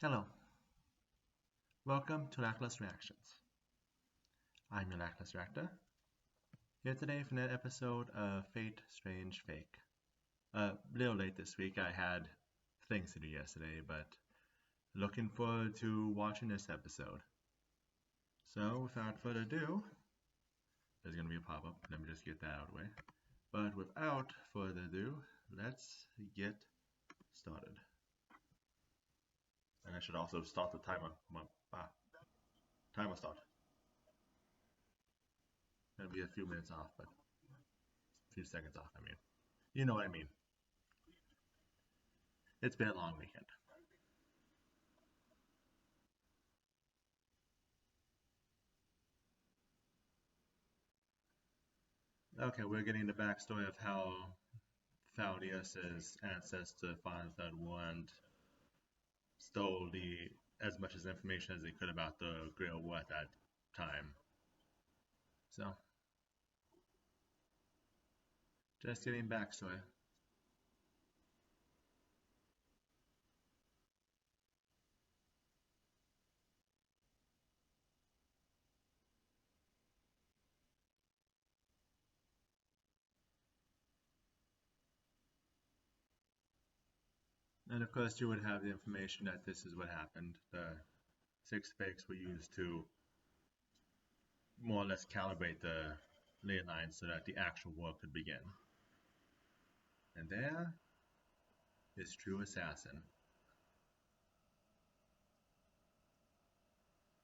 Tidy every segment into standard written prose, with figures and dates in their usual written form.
Hello, welcome to Lackluster Reactions. I'm your Lackluster Reactor, here today for an episode of Fate Strange Fake. A little late this week, I had things to do yesterday, but looking forward to watching this episode. So, without further ado, there's going to be a pop-up, let me just get that out of the way. But without further ado, let's get started. And I should also start the timer. Timer start. Gonna be a few minutes off, but a few seconds off, I mean. You know what I mean. It's been a long weekend. Okay, we're getting the backstory of how Thaudius' ancestor, Final Third One, stole as much as information as they could about the Grail War at that time. So, just getting backstory. And of course, you would have the information that this is what happened. The 6 fakes were used to more or less calibrate the ley lines so that the actual war could begin. And there is true assassin.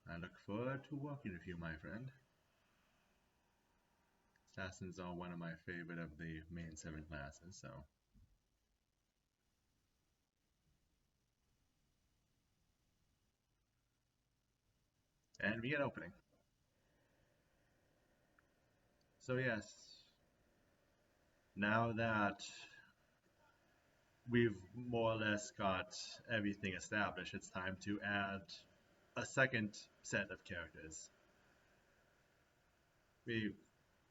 I look forward to working with you, my friend. Assassins are one of my favorite of the main 7 classes, so. And we get opening. So yes, now that we've more or less got everything established, it's time to add a second set of characters.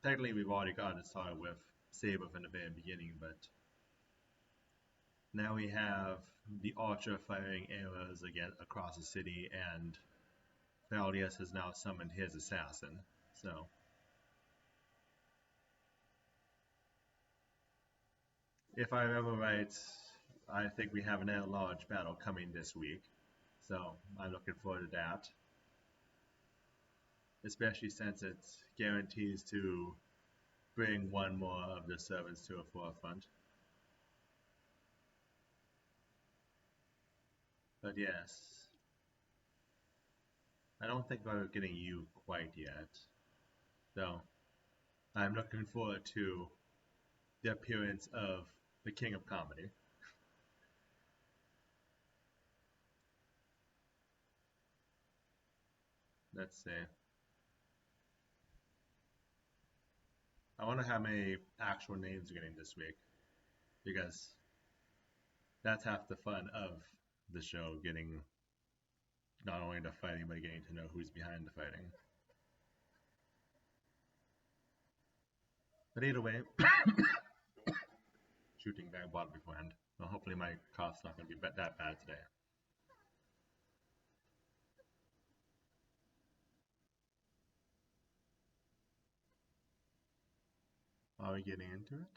Technically we've already got it started with Saber from the very beginning, but now we have the archer firing arrows again across the city, and Thaudius has now summoned his assassin. So if I remember right, I think we have another large battle coming this week. So I'm looking forward to that. Especially since it guarantees to bring one more of the servants to a forefront. But yes, I don't think we're getting you quite yet. Though I'm looking forward to the appearance of the King of Comedy. Let's see. I wonder how many actual names we're getting this week, because that's half the fun of the show, getting not only the fighting, but getting to know who's behind the fighting. But either way, shooting back bottom beforehand. Well, hopefully my cough's not going to be that bad today. Are we getting into it?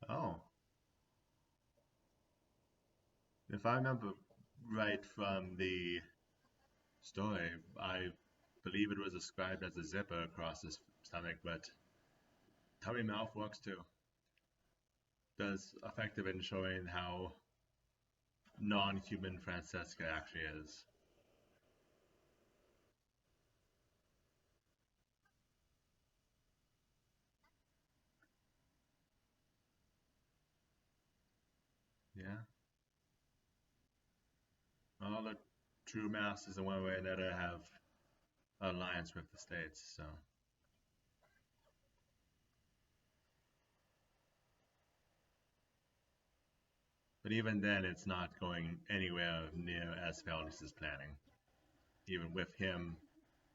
Oh. If I remember right from the story, I believe it was described as a zipper across his stomach, but tummy mouth works too. Does effective in showing how non-human Francesca actually is. Yeah. All the true masters in one way or another have alliance with the states, so. But even then, it's not going anywhere near as Valdis is planning. Even with him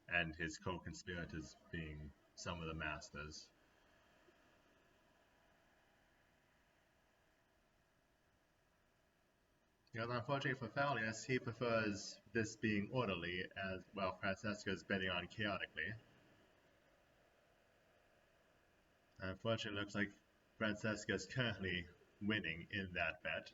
and his co-conspirators being some of the masters. Because unfortunately for Thalius, he prefers this being orderly, as well Francesca's betting on chaotically. Unfortunately, it looks like Francesca's currently winning in that bet.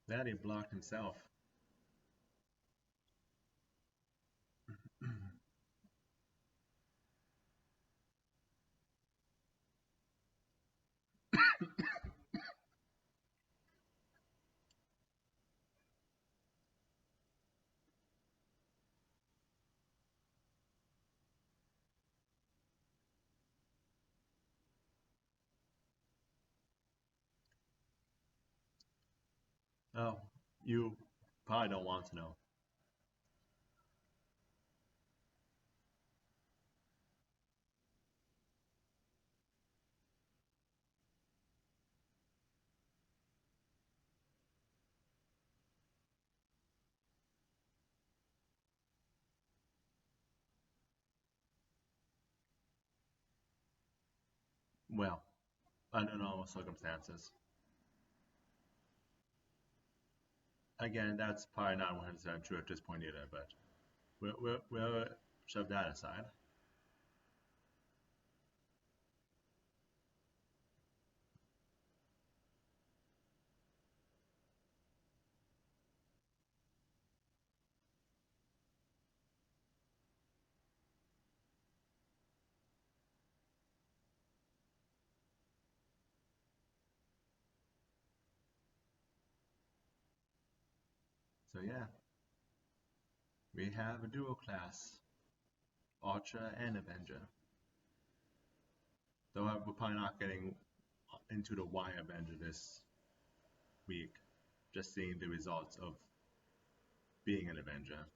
That he blocked himself. Oh, you probably don't want to know. Well, under normal circumstances. Again, that's probably not 100% true at this point either, but we'll shove that aside. So yeah, we have a dual class, Archer and Avenger. Though we're probably not getting into the why Avenger this week, just seeing the results of being an Avenger.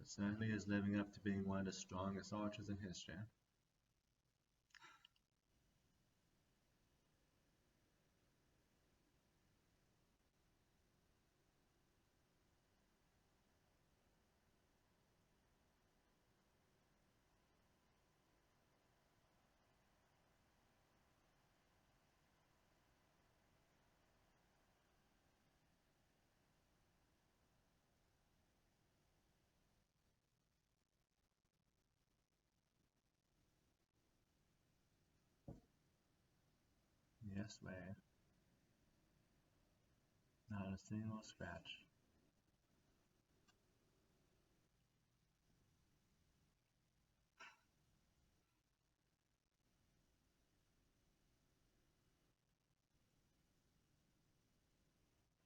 It certainly is living up to being one of the strongest archers in history. Yes, way. Not a single scratch.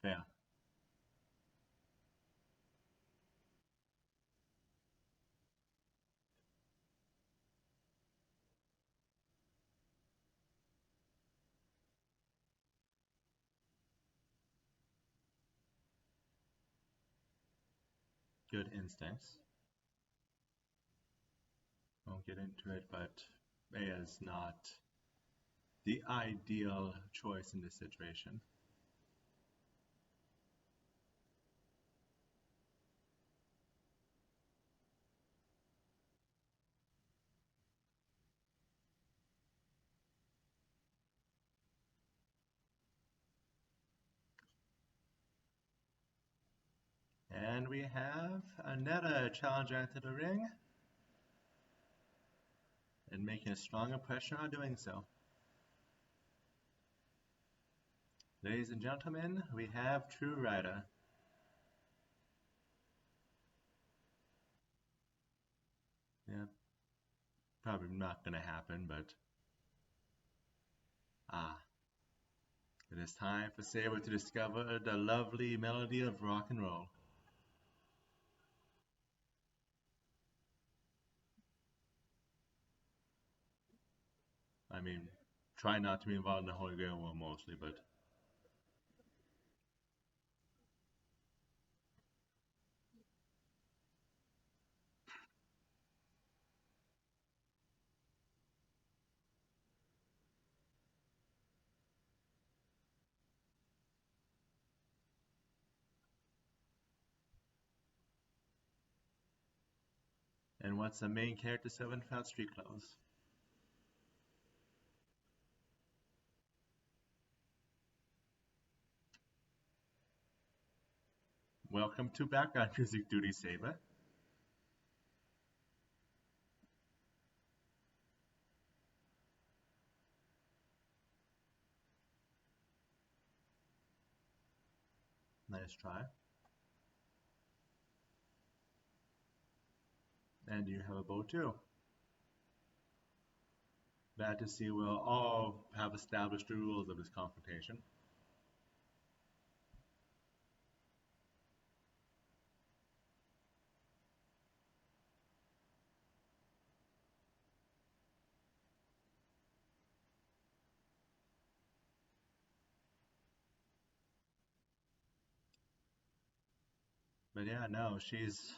Fair. Good instincts. Won't get into it, but Bea is not the ideal choice in this situation. And we have another challenger into the ring, and making a strong impression on doing so. Ladies and gentlemen, we have True Rider. Yeah, probably not gonna happen, but It is time for Saber to discover the lovely melody of rock and roll. I mean, try not to be involved in the Holy Grail war mostly, but and what's the main character servant without street clothes? Welcome to background music duty, Saber. Nice try. And you have a bow too. Glad to see we'll all have established the rules of this confrontation. But yeah, no, she's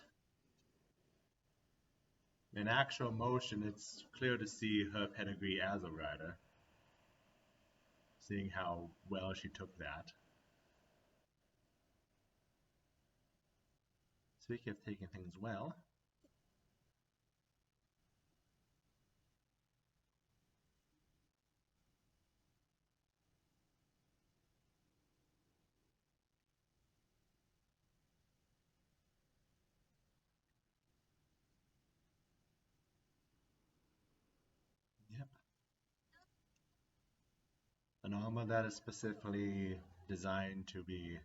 in actual motion. It's clear to see her pedigree as a rider, seeing how well she took that. Speaking of taking things well, yep, an armor that is specifically designed to be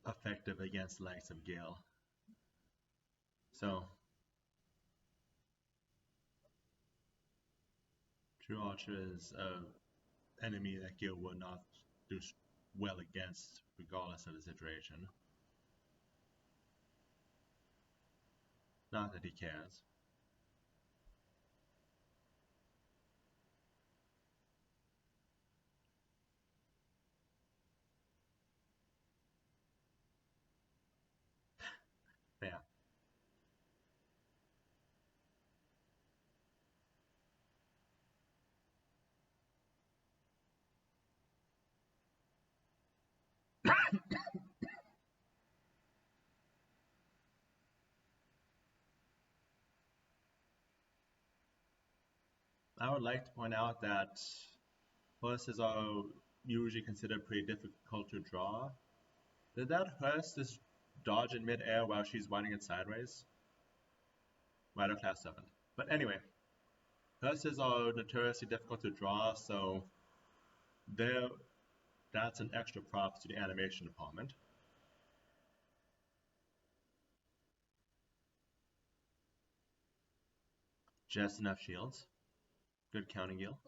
effective against the likes of Gale. So, True Archer is an enemy that Gale would not do well against, regardless of the situation. Not that he cares. Yeah, I would like to point out that horses are usually considered pretty difficult to draw. Did that horse just dodge in midair while she's riding it sideways? Rider class 7. But anyway, horses are notoriously difficult to draw, so there, that's an extra props to the animation department. Just enough shields. Good counting Gil.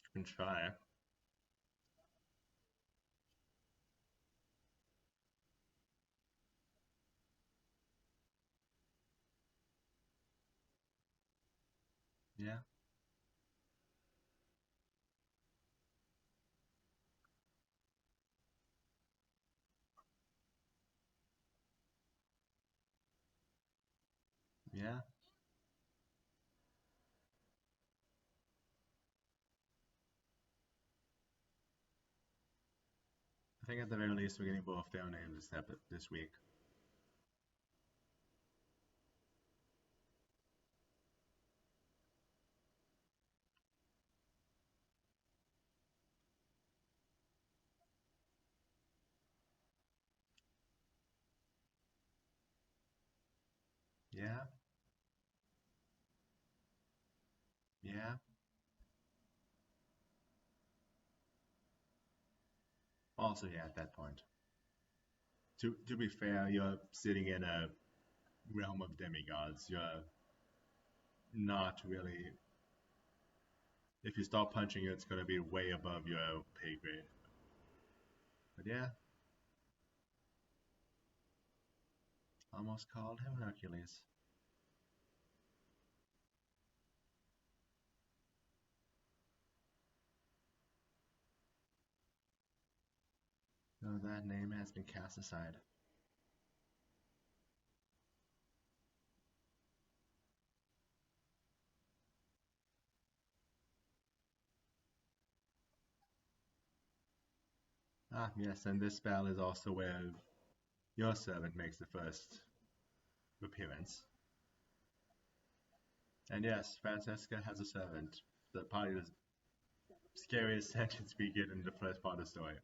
You can try. Yeah, yeah. I think at the very least we're getting both their names this week. Yeah, yeah. Also, yeah, at that point. To be fair, you're sitting in a realm of demigods. You're not really if you start punching it, it's going to be way above your pay grade. But yeah, almost called him Hercules. So that name has been cast aside. Ah, yes, and this spell is also where your servant makes the first appearance. And yes, Francesca has a servant. The probably the scariest sentence we get in the first part of the story.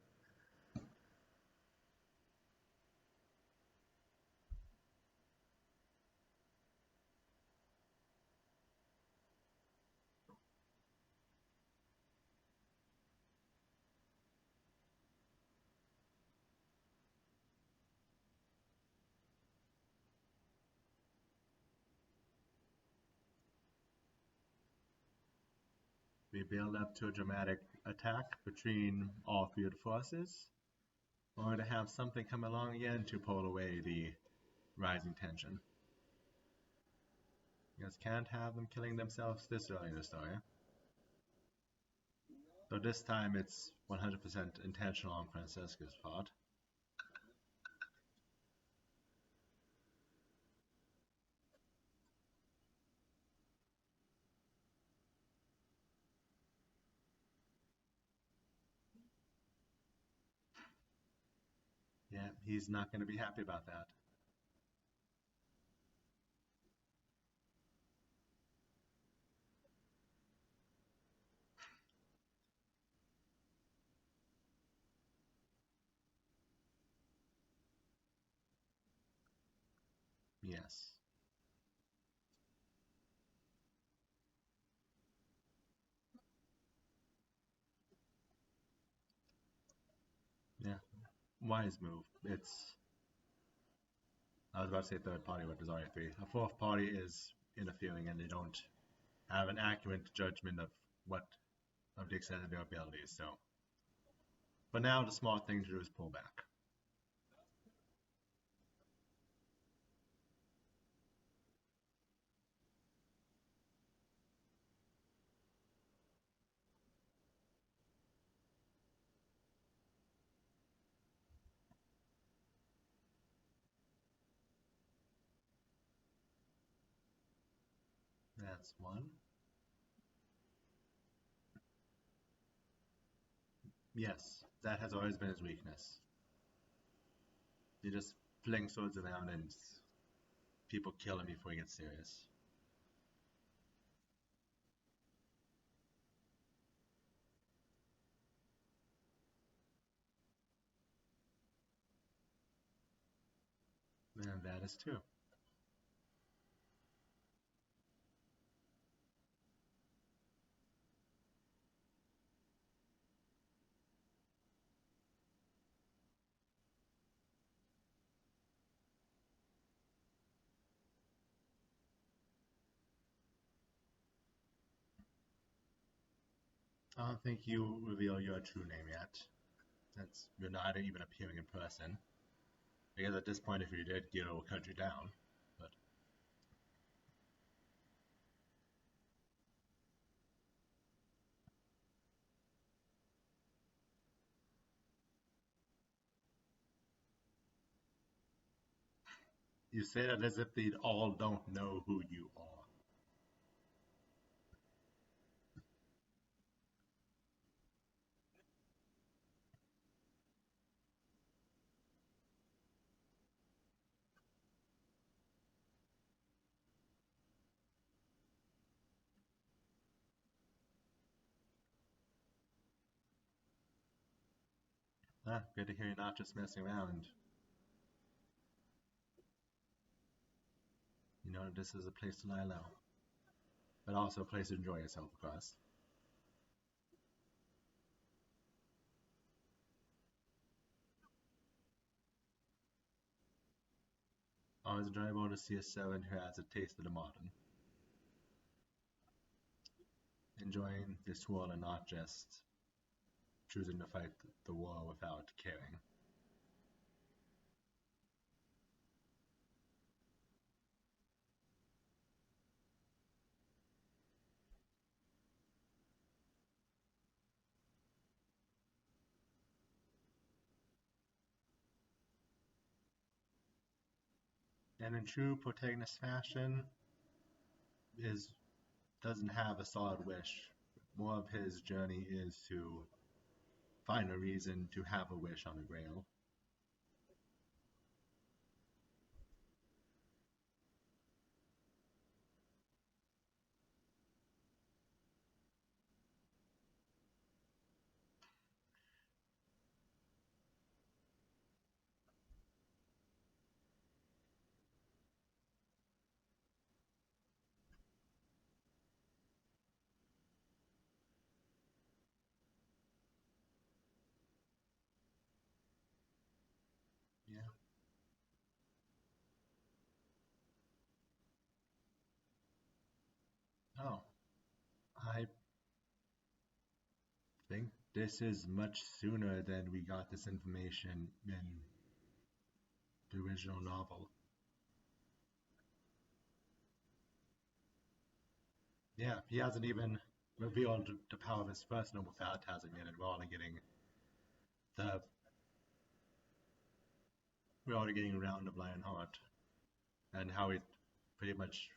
We build up to a dramatic attack between all three of the forces, or to have something come along again to pull away the rising tension. You guys can't have them killing themselves this early in the story. So this time it's 100% intentional on Francesca's part. Yeah, he's not going to be happy about that. Yes. Yeah. Wise move. It's I was about to say third party, but there's already three. A fourth party is interfering and they don't have an accurate judgment what of the extent of their abilities. So, but now the smart thing to do is pull back. That's one. Yes, that has always been his weakness. He just flings swords around and people kill him before he gets serious. And that is two. I don't think you reveal your true name yet. Since you're not even appearing in person. Because at this point, if you did, Gil will cut you down. But you say that as if they all don't know who you are. Ah, good to hear you're not just messing around. You know, this is a place to lie low. But also a place to enjoy yourself, of course. Always enjoyable to see a servant who has a taste of the modern. enjoying this war and not just choosing to fight the war without caring. And in true protagonist fashion, is doesn't have a solid wish. More of his journey is to find a reason to have a wish on the Grail. Yeah. Oh, I think this is much sooner than we got this information in the original novel. Yeah, he hasn't even revealed the power of his first Noble Phantasm yet, and the we're already getting around of Lionheart and how he pretty much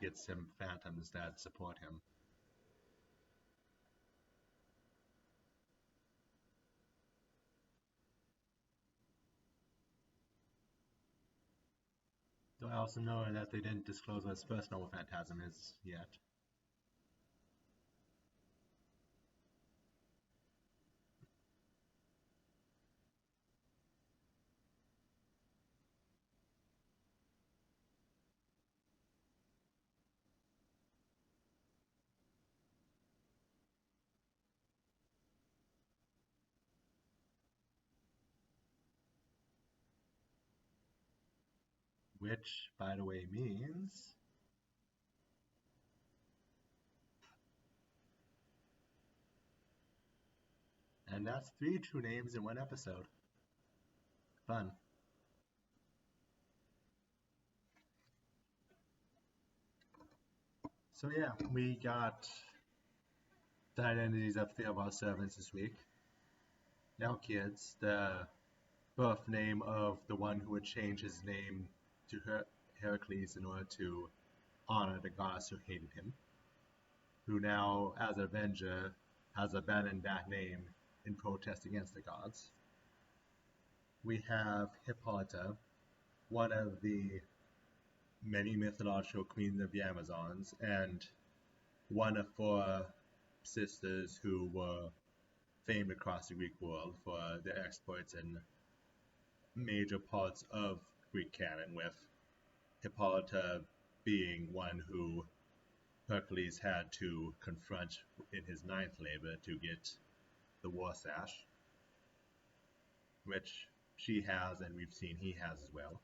gets him phantoms that support him. Though I also know that they didn't disclose what his first Noble Phantasm is yet. Which, by the way, means and that's three true names in one episode. Fun. So yeah, we got the identities of three of our servants this week. Now kids, the birth name of the one who would change his name to Heracles in order to honor the goddess who hated him, who now, as a avenger, has abandoned that name in protest against the gods. We have Hippolyta, one of the many mythological queens of the Amazons, and one of four sisters who were famed across the Greek world for their exploits in major parts of Greek canon, with Hippolyta being one who Hercules had to confront in his ninth labor to get the war sash, which she has and we've seen he has as well.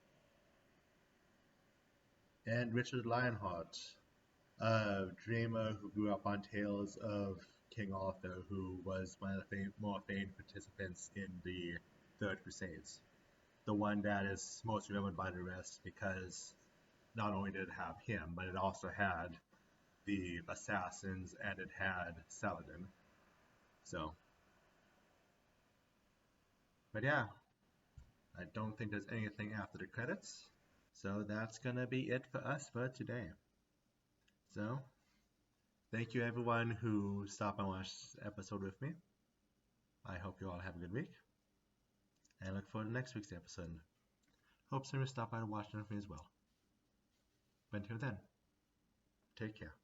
And Richard Lionheart, a dreamer who grew up on tales of King Arthur, who was one of the more famed participants in the Third Crusades. The one that is most remembered by the rest because not only did it have him, but it also had the assassins and it had Saladin. So, but yeah, I don't think there's anything after the credits. So that's gonna be it for us for today. So, thank you everyone who stopped and watched this episode with me. I hope you all have a good week. And look forward to next week's episode. Hope some of you stop by to watch it with me as well. But until then, take care.